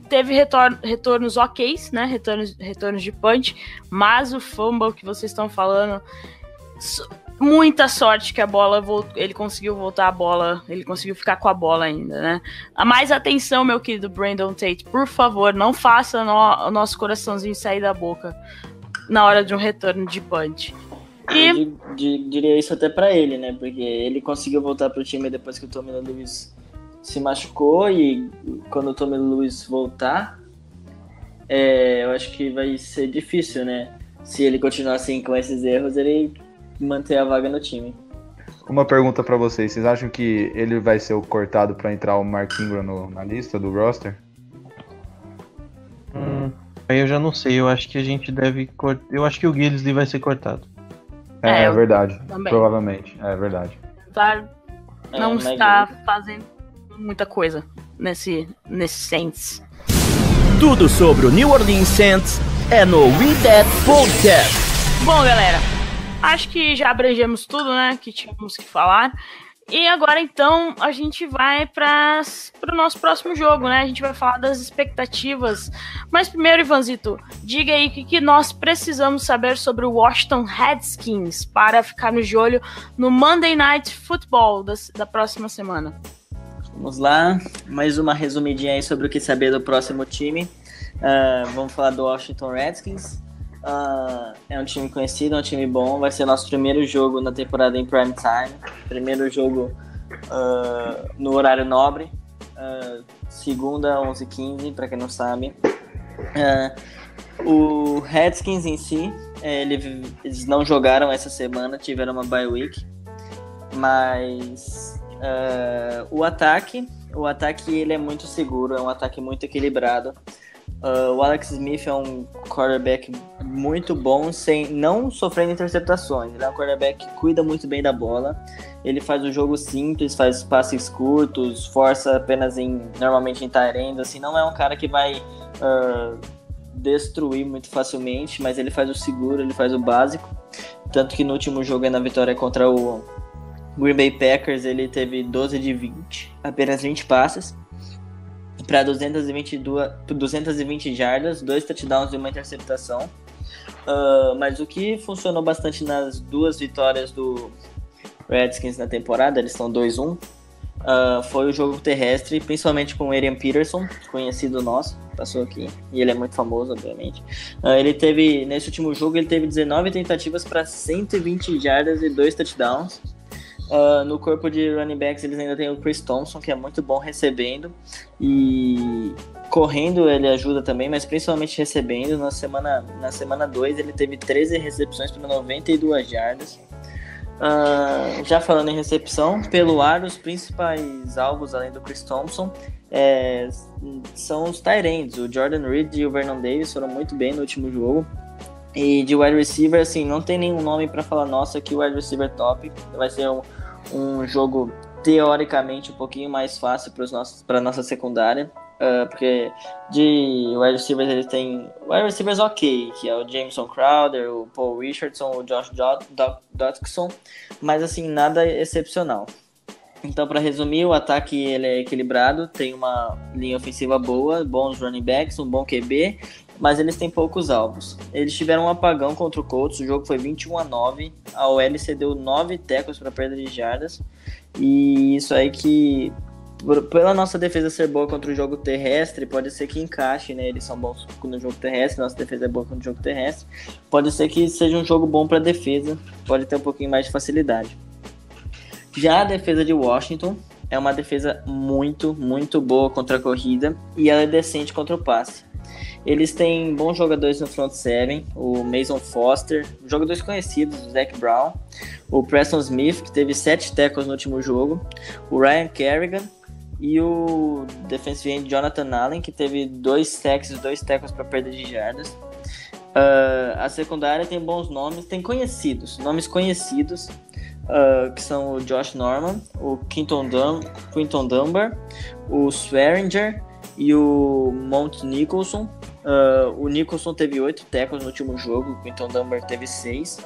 teve retornos ok, né, retornos de punch, mas o fumble que vocês estão falando, muita sorte que a bola ele conseguiu voltar a bola, ele conseguiu ficar com a bola ainda, né? Mais atenção, meu querido Brandon Tate, por favor, não faça o nosso coraçãozinho sair da boca na hora de um retorno de punch. Eu diria isso até pra ele, né? Porque ele conseguiu voltar pro time depois que o Tommy Lewis se machucou, e quando o Tommy Lewis voltar, eu acho que vai ser difícil, né? Se ele continuar assim com esses erros, ele manter a vaga no time. Uma pergunta pra vocês acham que ele vai ser o cortado pra entrar o Mark Ingram na lista do roster? Aí eu já não sei, eu acho que a gente deve cortar. Eu acho que o Gillislee vai ser cortado. É eu verdade. também. Provavelmente. É verdade. Não mas está fazendo muita coisa nesse Saints. Tudo sobre o New Orleans Saints é no We That Podcast. Bom, galera, acho que já abrangemos tudo, né, que tínhamos que falar. E agora, então, a gente vai para o nosso próximo jogo, né? A gente vai falar das expectativas. Mas primeiro, Ivanzito, diga aí o que nós precisamos saber sobre o Washington Redskins para ficarmos de olho no Monday Night Football da próxima semana. Vamos lá, mais uma resumidinha aí sobre o que saber do próximo time. Vamos falar do Washington Redskins. É um time conhecido, é um time bom. Vai ser nosso primeiro jogo na temporada em prime time. Primeiro jogo no horário nobre. Segunda, 11h15, para quem não sabe. O Redskins em si, eles não jogaram essa semana, tiveram uma bye week. Mas o ataque ele é muito seguro, é um ataque muito equilibrado. O Alex Smith é um quarterback muito bom, não sofrendo interceptações. Ele é um quarterback que cuida muito bem da bola. Ele faz o jogo simples, faz passes curtos, força apenas normalmente em tight end. Assim, não é um cara que vai destruir muito facilmente, mas ele faz o seguro, ele faz o básico. Tanto que no último jogo, na vitória contra o Green Bay Packers, ele teve 12 de 20, apenas 20 passes para 220 jardas, 2 touchdowns e uma interceptação. Mas o que funcionou bastante nas duas vitórias do Redskins na temporada, eles estão 2-1, foi o jogo terrestre, principalmente com o Adrian Peterson, conhecido nosso, passou aqui, e ele é muito famoso, obviamente. Nesse último jogo, ele teve 19 tentativas para 120 jardas e 2 touchdowns. No corpo de running backs eles ainda tem o Chris Thompson, que é muito bom recebendo, e correndo ele ajuda também, mas principalmente recebendo. Na semana 2 ele teve 13 recepções para 92 jardas. Já falando em recepção, pelo ar, os principais alvos além do Chris Thompson são os tight ends. O Jordan Reed e o Vernon Davis foram muito bem no último jogo. E de wide receiver, assim, não tem nenhum nome para falar, nossa, que o wide receiver top. Vai ser um jogo teoricamente um pouquinho mais fácil para nossa secundária, porque de wide receivers eles têm wide receivers ok, que é o Jameson Crowder, o Paul Richardson, o Josh Doctson, mas assim, nada excepcional. Então, para resumir, o ataque ele é equilibrado, tem uma linha ofensiva boa, bons running backs, um bom QB, mas eles têm poucos alvos. Eles tiveram um apagão contra o Colts, o jogo foi 21-9, a OL cedeu 9 tackles para perda de jardas, e isso aí que, pela nossa defesa ser boa contra o jogo terrestre, pode ser que encaixe, né? Eles são bons no jogo terrestre, nossa defesa é boa contra o jogo terrestre, pode ser que seja um jogo bom para a defesa, pode ter um pouquinho mais de facilidade. Já a defesa de Washington é uma defesa muito, muito boa contra a corrida, e ela é decente contra o passe. Eles têm bons jogadores no front seven, o Mason Foster, jogadores conhecidos, o Zach Brown, o Preston Smith, que teve 7 tackles no último jogo, o Ryan Kerrigan e o defensive end Jonathan Allen, que teve 2 sacks e 2 tackles para perda de jardas. A secundária tem bons nomes, tem nomes conhecidos, que são o Josh Norman, o Quinton Dunbar, o Swearinger e o Mount Nicholson. O Nicholson teve 8 tackles no último jogo, o Quinton Dunbar teve 6.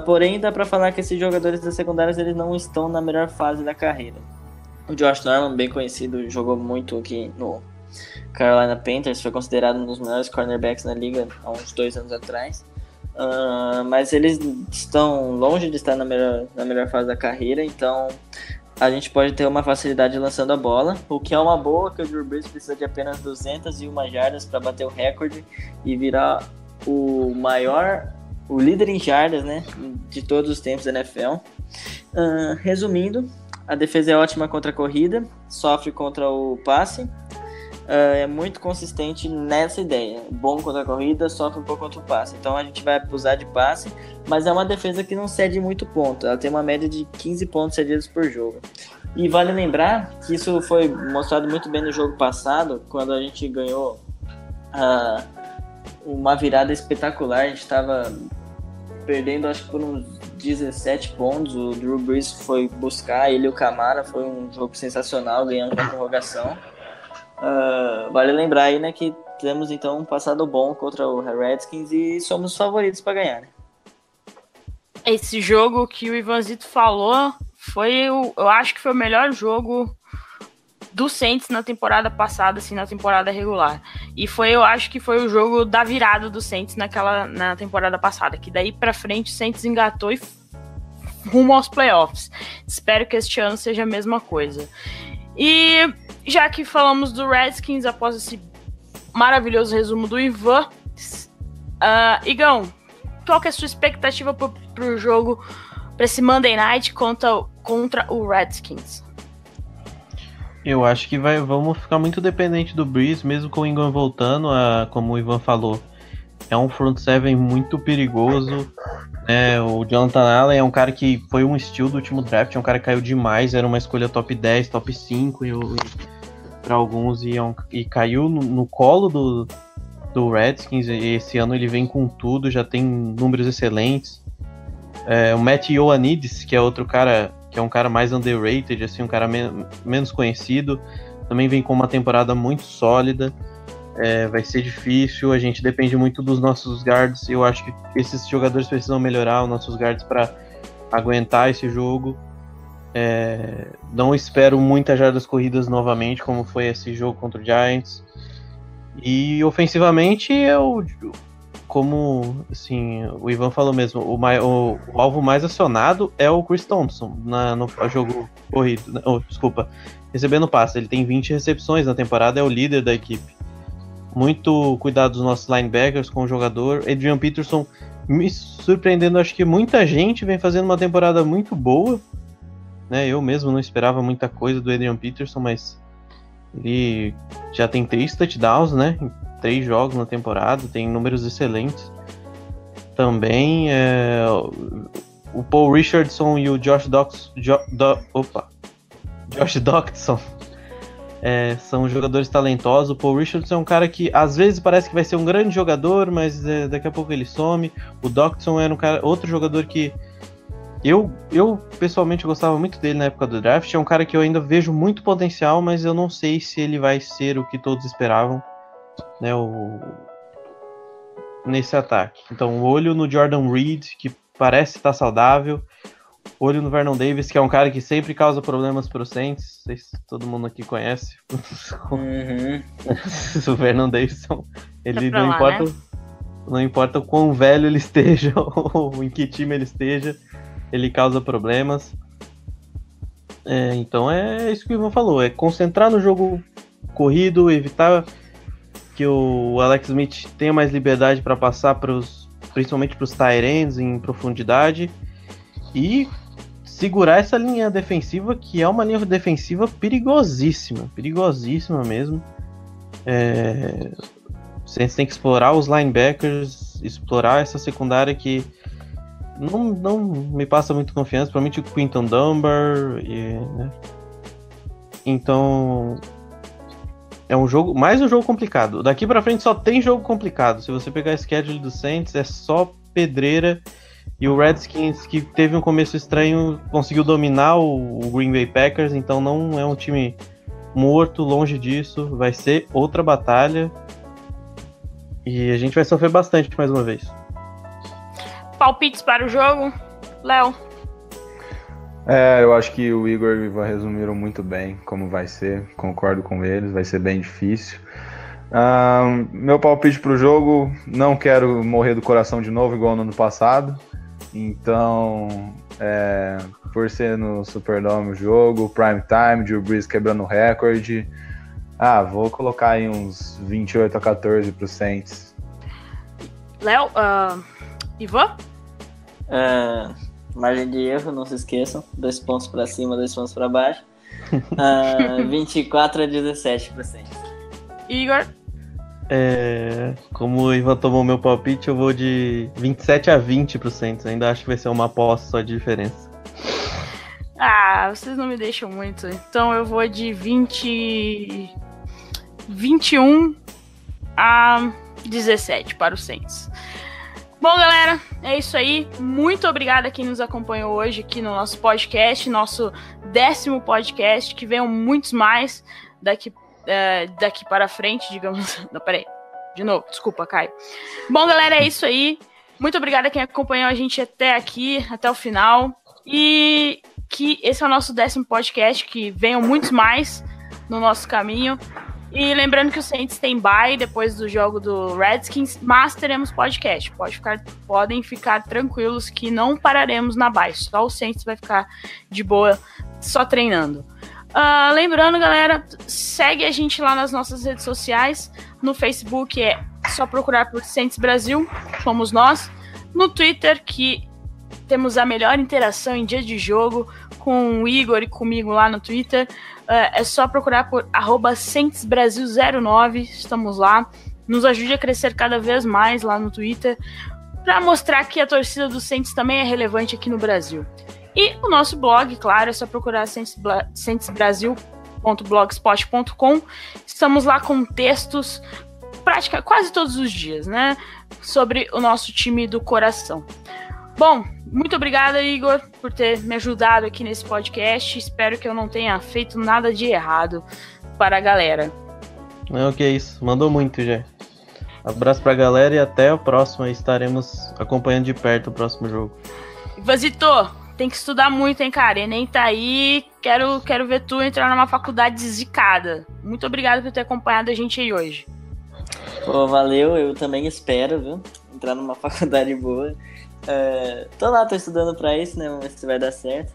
Porém, dá pra falar que esses jogadores da secundária eles não estão na melhor fase da carreira. O Josh Norman, bem conhecido, jogou muito aqui no Carolina Panthers, foi considerado um dos melhores cornerbacks na liga há uns 2 anos atrás. Mas eles estão longe de estar na melhor fase da carreira, então a gente pode ter uma facilidade lançando a bola, o que é uma boa, que o Drew Brees precisa de apenas 201 jardas para bater o recorde e virar o líder em jardas, né, de todos os tempos da NFL. Resumindo, a defesa é ótima contra a corrida, sofre contra o passe, é muito consistente nessa ideia, bom contra a corrida, sofre um pouco contra o passe. Então a gente vai usar de passe, mas é uma defesa que não cede muito ponto, ela tem uma média de 15 pontos cedidos por jogo. E vale lembrar que isso foi mostrado muito bem no jogo passado, quando a gente ganhou uma virada espetacular. A gente estava perdendo, acho que por uns 17 pontos. O Drew Brees foi buscar ele e o Camara. Foi um jogo sensacional, ganhando na prorrogação. Vale lembrar aí, né, que temos então um passado bom contra o Redskins e somos favoritos para ganhar, né? Esse jogo que o Ivanzito falou eu acho que foi o melhor jogo do Saints na temporada passada, assim, na temporada regular. E eu acho que foi o jogo da virada do Saints na temporada passada, que daí pra frente o Saints engatou e rumo aos playoffs. Espero que este ano seja a mesma coisa. E já que falamos do Redskins após esse maravilhoso resumo do Ivan, Igão, qual que é a sua expectativa pro jogo, para esse Monday Night contra o Redskins? Eu acho que vamos ficar muito dependente do Brees, mesmo com o Ingram voltando, como o Ivan falou. É um front seven muito perigoso. O Jonathan Allen é um cara que foi um steal do último draft, é um cara que caiu demais, era uma escolha top 10, top 5 para alguns, e caiu no colo do Redskins. E esse ano ele vem com tudo, já tem números excelentes. O Matt Ioannidis, que é outro cara, que é um cara mais underrated, assim, um cara menos conhecido, também vem com uma temporada muito sólida. Vai ser difícil, a gente depende muito dos nossos guards. Eu acho que esses jogadores precisam melhorar, os nossos guards, para aguentar esse jogo. Não espero muitas jardas corridas novamente, como foi esse jogo contra o Giants. E ofensivamente, como assim, o Ivan falou mesmo, o alvo mais acionado é o Chris Thompson no jogo corrido. Recebendo passe. Ele tem 20 recepções na temporada, é o líder da equipe. Muito cuidado dos nossos linebackers com o jogador. Adrian Peterson me surpreendendo, acho que muita gente vem fazendo uma temporada muito boa, né? Eu mesmo não esperava muita coisa do Adrian Peterson, mas ele já tem 3 touchdowns, né? Em 3 jogos na temporada, tem números excelentes. Também o Paul Richardson e o Josh Doctson são jogadores talentosos. O Paul Richardson é um cara que às vezes parece que vai ser um grande jogador, mas daqui a pouco ele some. O Doctson era outro jogador que eu pessoalmente gostava muito dele na época do draft. É um cara que eu ainda vejo muito potencial, mas eu não sei se ele vai ser o que todos esperavam, né, nesse ataque. Então, olho no Jordan Reed, que parece estar saudável. Olho no Vernon Davis, que é um cara que sempre causa problemas para os Saints. Não sei se todo mundo aqui conhece. O Vernon Davis, ele não importa, né? Não importa o quão velho ele esteja ou em que time ele esteja, ele causa problemas. Então é isso que o Ivan falou, é concentrar no jogo corrido, evitar que o Alex Smith tenha mais liberdade para passar principalmente para os tight ends em profundidade, e segurar essa linha defensiva, que é uma linha defensiva perigosíssima mesmo. Você tem que explorar os linebackers, explorar essa secundária que não me passa muito confiança, principalmente o Quinton Dunbar, né? Então é mais um jogo complicado. Daqui pra frente só tem jogo complicado. Se você pegar a schedule do Saints, é só pedreira. E o Redskins, que teve um começo estranho, conseguiu dominar o Green Bay Packers, então não é um time morto, longe disso. Vai ser outra batalha. E a gente vai sofrer bastante mais uma vez. Palpites para o jogo, Léo? Eu acho que o Igor e o Ivan resumiram muito bem como vai ser. Concordo com eles, vai ser bem difícil. Meu palpite para o jogo, não quero morrer do coração de novo igual no ano passado. Então, por ser no Superdome o jogo, prime time, Drew Brees quebrando o recorde, vou colocar aí uns 28-14 pro Saints. Léo, Ivan? Margem de erro, não se esqueçam, 2 pontos para cima, 2 pontos para baixo. 24-17 pro Saints. Igor? Como o Ivan tomou meu palpite, eu vou de 27-20 pro Saints. Ainda acho que vai ser uma aposta só de diferença. Vocês não me deixam muito. Então eu vou de 21-19 17 para o Saints. Bom, galera, é isso aí. Muito obrigada a quem nos acompanhou hoje aqui no nosso podcast, nosso 10º podcast, que venham muitos mais daqui para frente, digamos. Não, peraí. De novo, desculpa, Caio. Bom, galera, é isso aí. Muito obrigada a quem acompanhou a gente até aqui, até o final. E que esse é o nosso 10º podcast, que venham muitos mais no nosso caminho. E lembrando que o Saints tem bye depois do jogo do Redskins, mas teremos podcast. Podem ficar tranquilos que não pararemos na bye. Só o Saints vai ficar de boa, só treinando. Lembrando, galera, segue a gente lá nas nossas redes sociais. No Facebook é só procurar por Saints Brasil, somos nós. No Twitter, que temos a melhor interação em dia de jogo, com o Igor e comigo lá no Twitter. É só procurar por @SaintsBrasil09, estamos lá. Nos ajude a crescer cada vez mais lá no Twitter, para mostrar que a torcida do Saints também é relevante aqui no Brasil. E o nosso blog, claro, é só procurar saintsbrasil.blogspot.com. Estamos lá com textos quase todos os dias, né? Sobre o nosso time do coração. Bom, muito obrigada, Igor, por ter me ajudado aqui nesse podcast. Espero que eu não tenha feito nada de errado para a galera. Não, que isso. Mandou muito, já. Abraço pra galera e até o próximo. Estaremos acompanhando de perto o próximo jogo. Vazito, tem que estudar muito, hein, cara? Enem tá aí. Quero ver tu entrar numa faculdade zicada. Muito obrigado por ter acompanhado a gente aí hoje. Pô, valeu. Eu também espero, viu? Entrar numa faculdade boa. Tô estudando pra isso, né? Vamos ver se vai dar certo.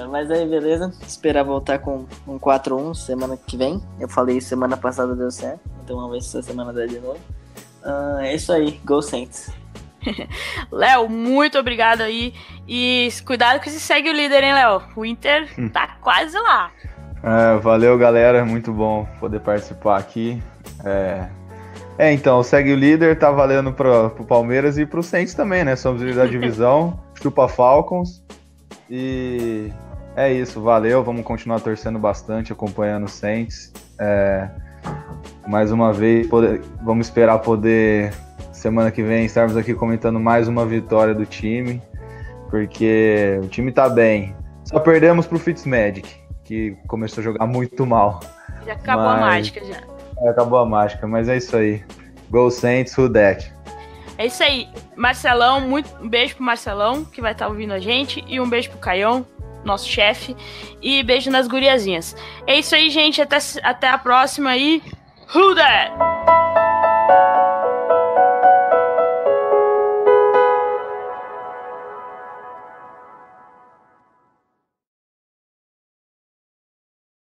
Mas aí, beleza. Esperar voltar com um 4-1 semana que vem. Eu falei isso semana passada, deu certo. Então vamos ver se essa semana dá de novo. É isso aí. Go Saints. Léo, muito obrigado aí. E cuidado que se segue o líder, hein, Léo? O Inter tá quase lá. Valeu, galera. Muito bom poder participar aqui. Então, segue o líder, tá valendo pro Palmeiras e pro Saints também, né? Somos líderes da divisão, chupa Falcons. E é isso, valeu. Vamos continuar torcendo bastante, acompanhando o Saints. Mais uma vez, vamos esperar poder, semana que vem, estarmos aqui comentando mais uma vitória do time, porque o time tá bem. Só perdemos pro Fitzmagic, que começou a jogar muito mal. Já acabou a mágica, já. Acabou a mágica, mas é isso aí. Go Saints, who that? É isso aí. Marcelão, um beijo pro Marcelão, que vai estar ouvindo a gente, e um beijo pro Caião, nosso chefe, e beijo nas guriazinhas. É isso aí, gente. Até a próxima e who that?